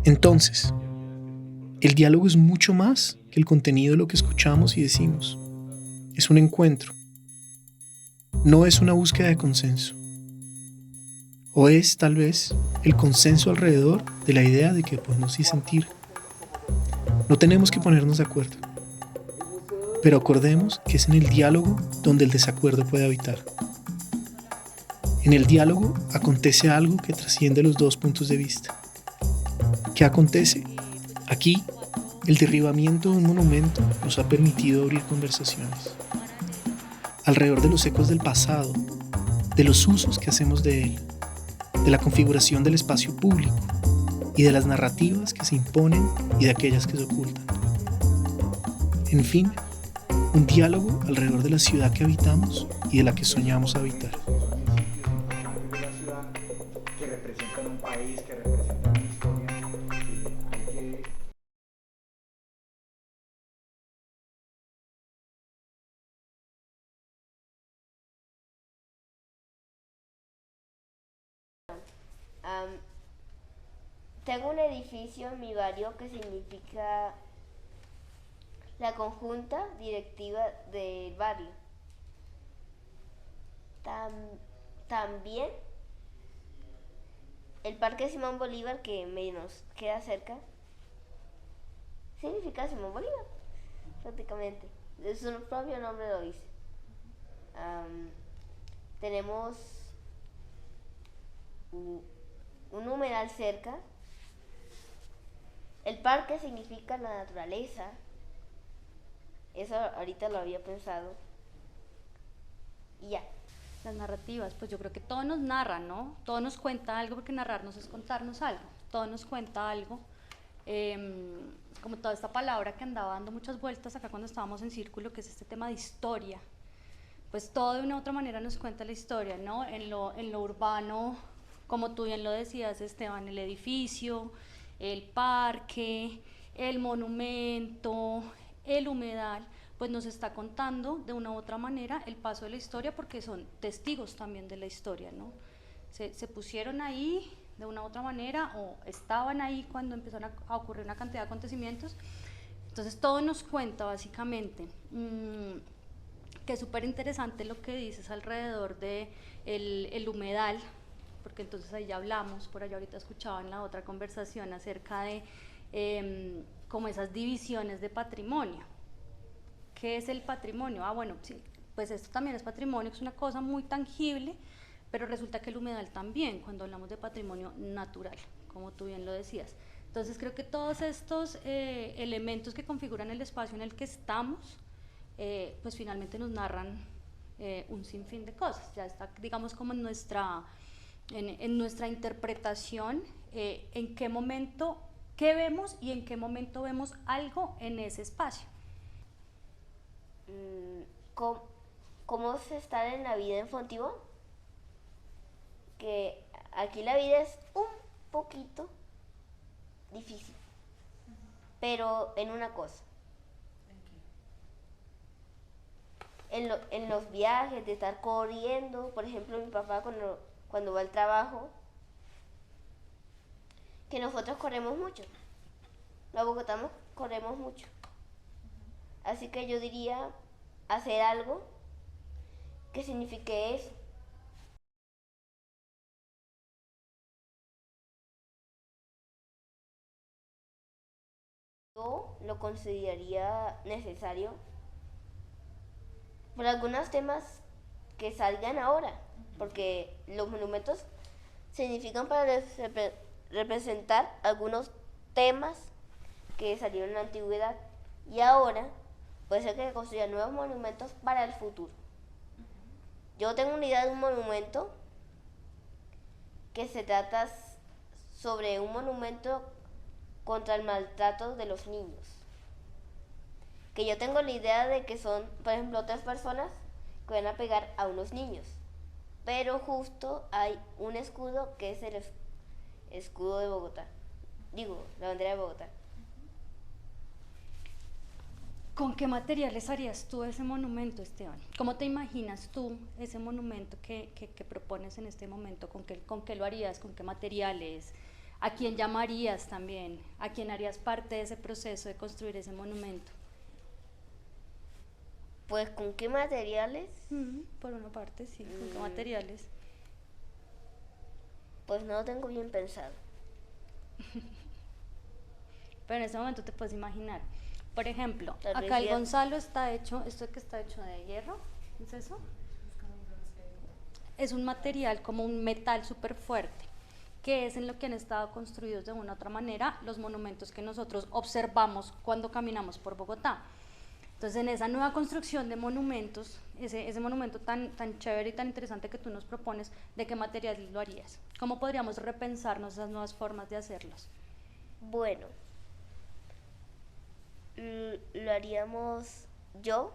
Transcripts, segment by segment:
Entonces, el diálogo es mucho más que el contenido de lo que escuchamos y decimos. Es un encuentro. No es una búsqueda de consenso. O es, tal vez, el consenso alrededor de la idea de que podemos sí sentir. No tenemos que ponernos de acuerdo. Pero acordemos que es en el diálogo donde el desacuerdo puede habitar. En el diálogo acontece algo que trasciende los dos puntos de vista. ¿Qué acontece? Aquí, el derribamiento de un monumento nos ha permitido abrir conversaciones alrededor de los ecos del pasado, de los usos que hacemos de él, de la configuración del espacio público y de las narrativas que se imponen y de aquellas que se ocultan. En fin, un diálogo alrededor de la ciudad que habitamos y de la que soñamos habitar. Que representan un país, que representan una historia, hay que Tengo un edificio en mi barrio que significa la conjunta directiva del barrio. También el Parque Simón Bolívar, que nos queda cerca, significa Simón Bolívar, prácticamente. Su propio nombre lo dice. Tenemos un humedal cerca. El parque significa la naturaleza. Eso ahorita lo había pensado. Y ya. Las narrativas, pues yo creo que todo nos narra, ¿no? Todo nos cuenta algo, porque narrarnos es contarnos algo. Todo nos cuenta algo. Como toda esta palabra que andaba dando muchas vueltas acá cuando estábamos en círculo, que es este tema de historia. Pues todo de una u otra manera nos cuenta la historia, ¿no? En lo urbano, como tú bien lo decías, Esteban, el edificio, el parque, el monumento, el humedal, pues nos está contando de una u otra manera el paso de la historia, porque son testigos también de la historia, ¿no? Se pusieron ahí de una u otra manera, o estaban ahí cuando empezaron a ocurrir una cantidad de acontecimientos. Entonces todo nos cuenta básicamente. Que es súper interesante lo que dices alrededor de el humedal, porque entonces ahí ya hablamos, por allá ahorita escuchaba en la otra conversación acerca de como esas divisiones de patrimonio. ¿Qué es el patrimonio? Bueno, sí, pues esto también es patrimonio, que es una cosa muy tangible, pero resulta que el humedal también, cuando hablamos de patrimonio natural, como tú bien lo decías. Entonces creo que todos estos elementos que configuran el espacio en el que estamos, pues finalmente nos narran un sinfín de cosas. Ya está, digamos, como en nuestra interpretación, en qué momento, qué vemos y en qué momento vemos algo en ese espacio. ¿Cómo se está en la vida en Fontibón? Que aquí la vida es un poquito difícil, pero en una cosa. En los viajes, de estar corriendo, por ejemplo, mi papá cuando va al trabajo, que nosotros corremos mucho, los bogotanos corremos mucho. Así que yo diría hacer algo que signifique eso. Yo lo consideraría necesario por algunos temas que salgan ahora, porque los monumentos significan para representar algunos temas que salieron en la antigüedad y ahora puede ser que se construyan nuevos monumentos para el futuro. Yo tengo una idea de un monumento que se trata sobre un monumento contra el maltrato de los niños. Que yo tengo la idea de que son, por ejemplo, otras personas que van a pegar a unos niños. Pero justo hay un escudo que es el escudo de Bogotá. Digo, la bandera de Bogotá. ¿Con qué materiales harías tú ese monumento, Esteban? ¿Cómo te imaginas tú ese monumento que propones en este momento? ¿Con qué lo harías? ¿Con qué materiales? ¿A quién llamarías también? ¿A quién harías parte de ese proceso de construir ese monumento? Pues con qué materiales, Por una parte, sí, ¿con qué materiales? pues no lo tengo bien pensado. Pero en este momento te puedes imaginar. Por ejemplo, Tal vez acá el hierro. Gonzalo está hecho, esto que está hecho de hierro, ¿es eso? Es un material como un metal súper fuerte, que es en lo que han estado construidos de una u otra manera los monumentos que nosotros observamos cuando caminamos por Bogotá. Entonces, en esa nueva construcción de monumentos, ese monumento tan chévere y tan interesante que tú nos propones, ¿de qué material lo harías? ¿Cómo podríamos repensarnos esas nuevas formas de hacerlos? Bueno, lo haríamos, yo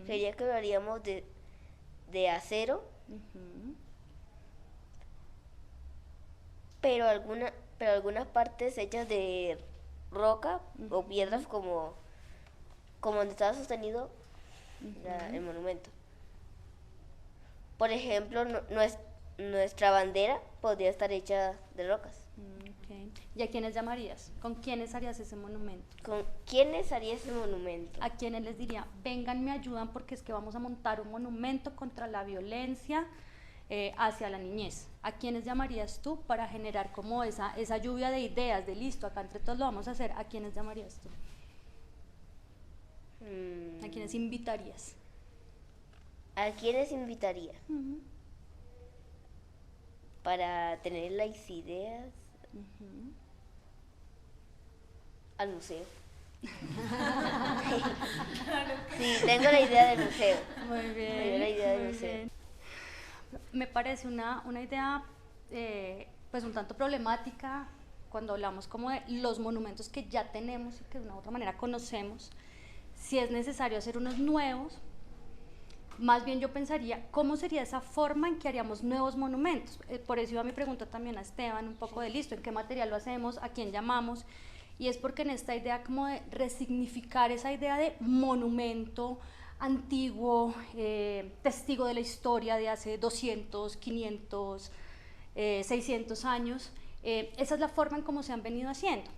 creía que lo haríamos de acero, pero algunas partes hechas de roca o piedras como donde estaba sostenido el monumento. Por ejemplo, nuestra bandera podría estar hecha de rocas. Okay. ¿Y a quiénes llamarías? ¿Con quiénes harías ese monumento? ¿Con quiénes haría ese monumento? ¿A quiénes les diría, vengan, me ayudan porque es que vamos a montar un monumento contra la violencia hacia la niñez? ¿A quiénes llamarías tú para generar como esa lluvia de ideas, de listo, acá entre todos lo vamos a hacer? ¿A quiénes llamarías tú? ¿A quiénes invitarías? ¿A quiénes invitaría? Para tener las ideas. Al museo. Sí, tengo la idea del museo. Muy bien. Tengo la idea del muy museo. bien. Me parece una idea pues un tanto problemática cuando hablamos como de los monumentos que ya tenemos y que de una u otra manera conocemos. Si es necesario hacer unos nuevos, más bien yo pensaría cómo sería esa forma en que haríamos nuevos monumentos. Por eso iba mi pregunta también a Esteban, un poco de listo, en qué material lo hacemos, a quién llamamos, y es porque en esta idea como de resignificar esa idea de monumento antiguo, testigo de la historia de hace 200, 500, 600 años, esa es la forma en cómo se han venido haciendo.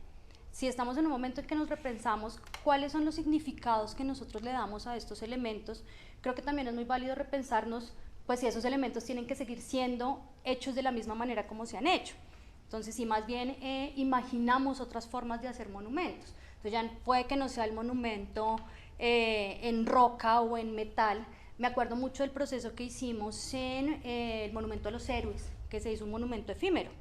Si estamos en un momento en que nos repensamos cuáles son los significados que nosotros le damos a estos elementos, creo que también es muy válido repensarnos pues si esos elementos tienen que seguir siendo hechos de la misma manera como se han hecho. Entonces, si más bien imaginamos otras formas de hacer monumentos, entonces ya puede que no sea el monumento en roca o en metal. Me acuerdo mucho del proceso que hicimos en el Monumento de los Héroes, que se hizo un monumento efímero.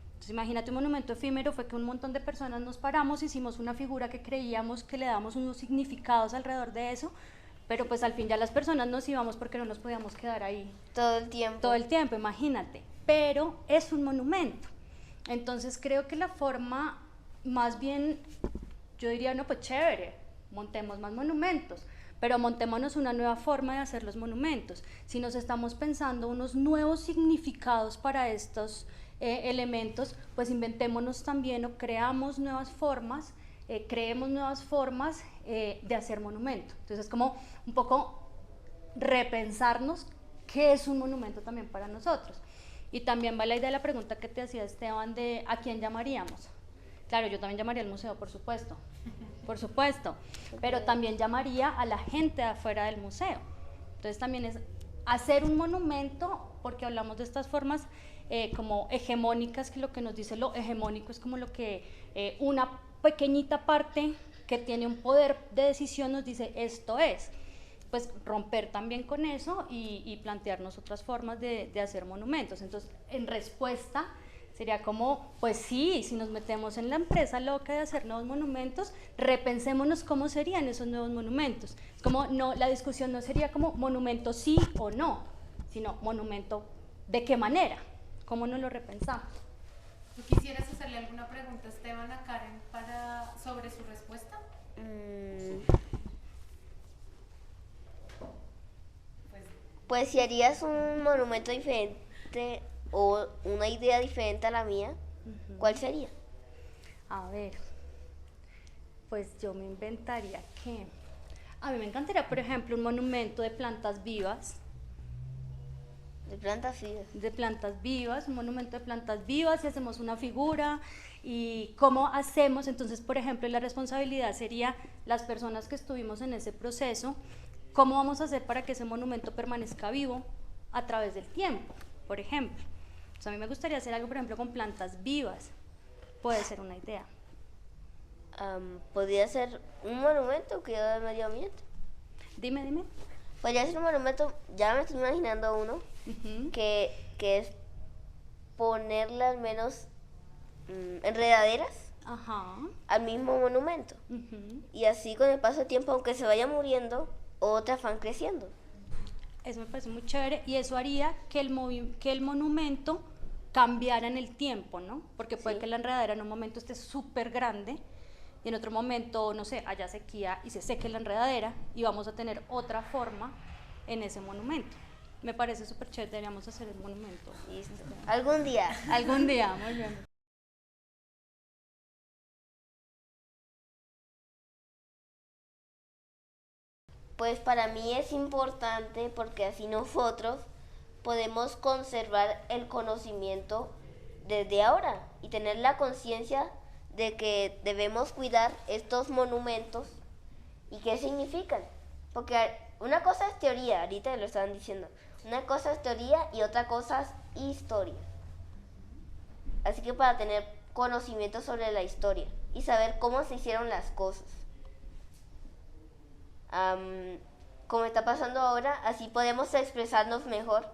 Entonces, imagínate, un monumento efímero fue que un montón de personas nos paramos, hicimos una figura que creíamos que le damos unos significados alrededor de eso, pero pues al fin ya las personas nos íbamos porque no nos podíamos quedar ahí Todo el tiempo. todo el tiempo, imagínate, pero es un monumento. Entonces creo que la forma, más bien, yo diría, no, pues chévere, montemos más monumentos, pero montémonos una nueva forma de hacer los monumentos. Si nos estamos pensando unos nuevos significados para estos elementos, pues inventémonos también o creamos nuevas formas, creemos nuevas formas de hacer monumento. Entonces es como un poco repensarnos qué es un monumento también para nosotros. Y también va la idea de la pregunta que te hacía Esteban de ¿a quién llamaríamos? Claro, yo también llamaría al museo, por supuesto, pero también llamaría a la gente de afuera del museo. Entonces también es hacer un monumento, porque hablamos de estas formas como hegemónicas, que lo que nos dice lo hegemónico es como lo que una pequeñita parte que tiene un poder de decisión nos dice esto es. Pues romper también con eso y plantearnos otras formas de hacer monumentos. Entonces, en respuesta, sería como, pues sí, si nos metemos en la empresa loca de hacer nuevos monumentos, repensémonos cómo serían esos nuevos monumentos. Como no, la discusión no sería como monumento sí o no, sino monumento de qué manera, cómo nos lo repensamos. ¿Tú quisieras hacerle alguna pregunta a Esteban, a Karen, sobre su respuesta? Pues si harías un monumento diferente o una idea diferente a la mía, ¿cuál sería? A ver, pues yo me inventaría que... A mí me encantaría, por ejemplo, un monumento de plantas vivas, De plantas vivas. De plantas vivas, un monumento de plantas vivas, y hacemos una figura. ¿Y cómo hacemos? Entonces, por ejemplo, la responsabilidad sería las personas que estuvimos en ese proceso, ¿cómo vamos a hacer para que ese monumento permanezca vivo a través del tiempo, por ejemplo? O sea, a mí me gustaría hacer algo, por ejemplo, con plantas vivas. Puede ser una idea. Podría ser un monumento que del medio ambiente. Dime. Podría ser un monumento, ya me estoy imaginando uno, que es ponerle al menos enredaderas Ajá. al mismo monumento. Y así con el paso del tiempo, aunque se vaya muriendo, otras van creciendo. Eso me parece muy chévere, y eso haría que el monumento cambiara en el tiempo, ¿no? Porque puede que la enredadera en un momento esté súper grande y en otro momento, no sé, haya sequía y se seque la enredadera y vamos a tener otra forma en ese monumento. Me parece súper chévere, deberíamos hacer el monumento. Listo. Algún día. Algún día, muy bien. Pues para mí es importante porque así nosotros podemos conservar el conocimiento desde ahora y tener la conciencia de que debemos cuidar estos monumentos y qué significan. Porque una cosa es teoría, ahorita lo estaban diciendo, una cosa es teoría y otra cosa es historia. Así que para tener conocimiento sobre la historia y saber cómo se hicieron las cosas. Como está pasando ahora, así podemos expresarnos mejor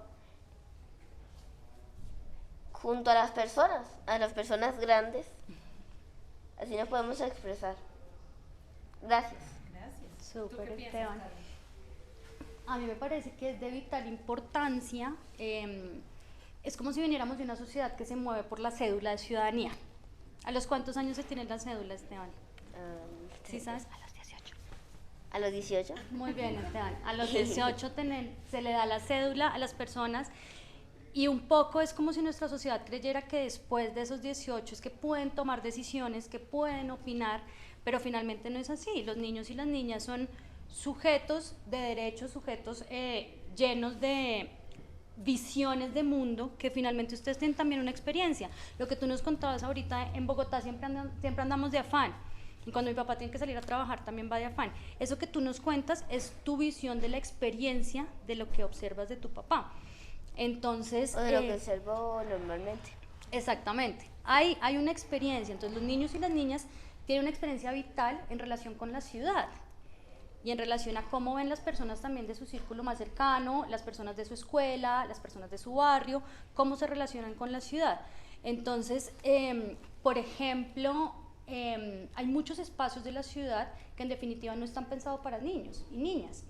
junto a las personas grandes. Así nos podemos expresar. Gracias. Gracias. ¿Tú Súper, qué piensas, Esteban. Karen? A mí me parece que es de vital importancia. Es como si viniéramos de una sociedad que se mueve por la cédula de ciudadanía. ¿A los cuántos años se tiene la cédula, Esteban? ¿Sí sabes? A los 18. ¿A los 18? Muy bien, Esteban. A los 18 se le da la cédula a las personas, y un poco es como si nuestra sociedad creyera que después de esos 18 es que pueden tomar decisiones, que pueden opinar, pero finalmente no es así. Los niños y las niñas son sujetos de derechos, sujetos llenos de visiones de mundo, que finalmente ustedes tienen también una experiencia. Lo que tú nos contabas ahorita, en Bogotá siempre andamos de afán. Y cuando mi papá tiene que salir a trabajar también va de afán. Eso que tú nos cuentas es tu visión de la experiencia de lo que observas de tu papá. Entonces, O de lo que observo normalmente. exactamente, hay una experiencia. Entonces los niños y las niñas tienen una experiencia vital en relación con la ciudad y en relación a cómo ven las personas también de su círculo más cercano, las personas de su escuela, las personas de su barrio, cómo se relacionan con la ciudad. Entonces, por ejemplo, hay muchos espacios de la ciudad que en definitiva no están pensados para niños y niñas.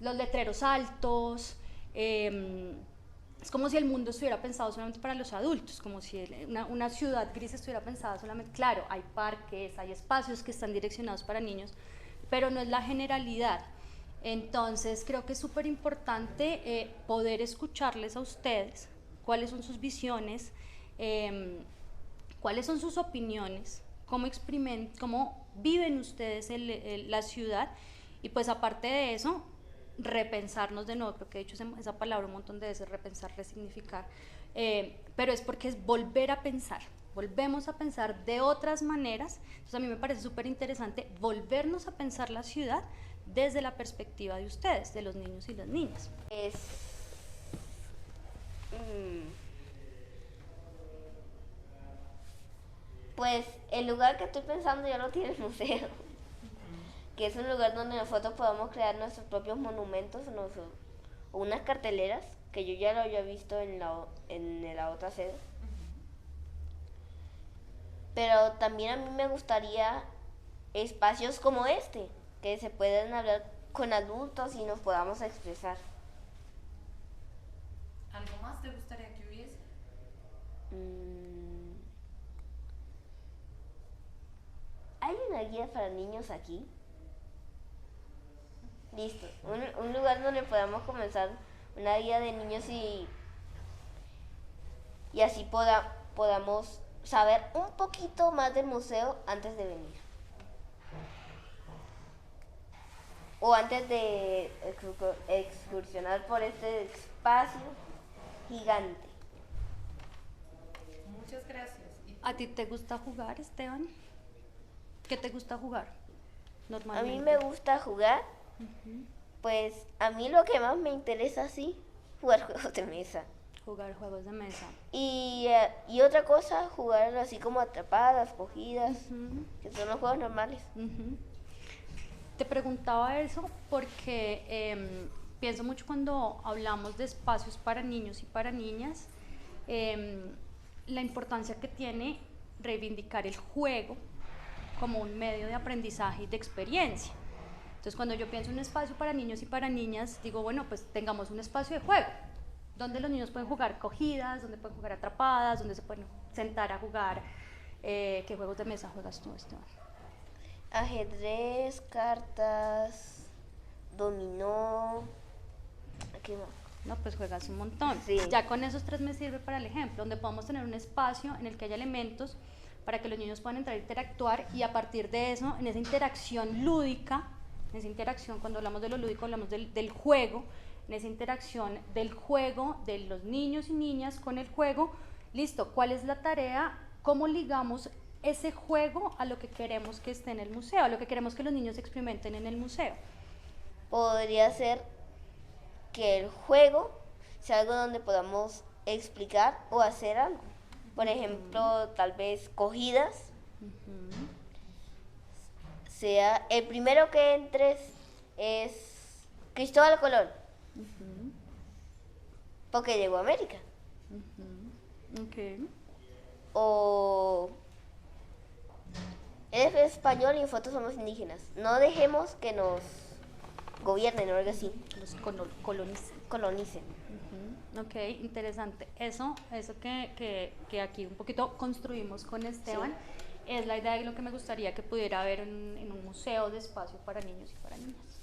Los letreros altos, es como si el mundo estuviera pensado solamente para los adultos, como si una ciudad gris estuviera pensada solamente. Claro, hay parques, hay espacios que están direccionados para niños, pero no es la generalidad. Entonces creo que es súper importante poder escucharles a ustedes, cuáles son sus visiones, cuáles son sus opiniones, cómo viven ustedes la ciudad, y pues aparte de eso, repensarnos de nuevo. Creo que he dicho esa palabra un montón de veces, repensar, resignificar, pero es porque es volver a pensar, volvemos a pensar de otras maneras. Entonces a mí me parece súper interesante volvernos a pensar la ciudad desde la perspectiva de ustedes, de los niños y las niñas. Pues el lugar que estoy pensando ya lo tiene el museo, que es un lugar donde nosotros podamos crear nuestros propios monumentos o unas carteleras, que yo ya lo había visto en la otra sede. Pero también a mí me gustaría espacios como este, que se puedan hablar con adultos y nos podamos expresar. ¿Algo más te gustaría que hubiese? ¿Hay una guía para niños aquí? Listo, un lugar donde podamos comenzar una guía de niños y así podamos saber un poquito más del museo antes de venir. O antes de excursionar por este espacio gigante. Muchas gracias. Y ¿A ti te gusta jugar, Esteban? ¿Qué te gusta jugar A normalmente? mí me gusta jugar, pues a mí lo que más me interesa sí, jugar juegos de mesa. Jugar juegos de mesa. Y otra cosa, jugar así como atrapadas, cogidas, Ujú. que son los juegos normales. Ujú. Te preguntaba eso porque pienso mucho cuando hablamos de espacios para niños y para niñas, la importancia que tiene reivindicar el juego como un medio de aprendizaje y de experiencia. Entonces, cuando yo pienso en un espacio para niños y para niñas, digo, bueno, pues tengamos un espacio de juego, donde los niños pueden jugar cogidas, donde pueden jugar atrapadas, donde se pueden sentar a jugar. ¿Qué juegos de mesa juegas tú, Esteban? Ajedrez, cartas, dominó, ¿qué más? No, pues juegas un montón. Sí. Ya con esos 3 me sirve para el ejemplo, donde podamos tener un espacio en el que haya elementos para que los niños puedan entrar a interactuar y a partir de eso, en esa interacción lúdica, en esa interacción, cuando hablamos de lo lúdico, hablamos del juego, en esa interacción del juego, de los niños y niñas con el juego, listo, ¿cuál es la tarea? ¿Cómo ligamos ese juego a lo que queremos que esté en el museo, a lo que queremos que los niños experimenten en el museo? Podría ser que el juego sea algo donde podamos explicar o hacer algo. Por ejemplo, tal vez cogidas. Sea el primero que entres es Cristóbal Colón. Porque llegó a América. Ok. O él es español y nosotros somos indígenas. No dejemos que nos gobiernen o algo así, Los colonicen. colonicen. Ok, interesante. Eso que aquí un poquito construimos con Esteban es la idea de lo que me gustaría que pudiera haber en un museo de espacio para niños y para niñas.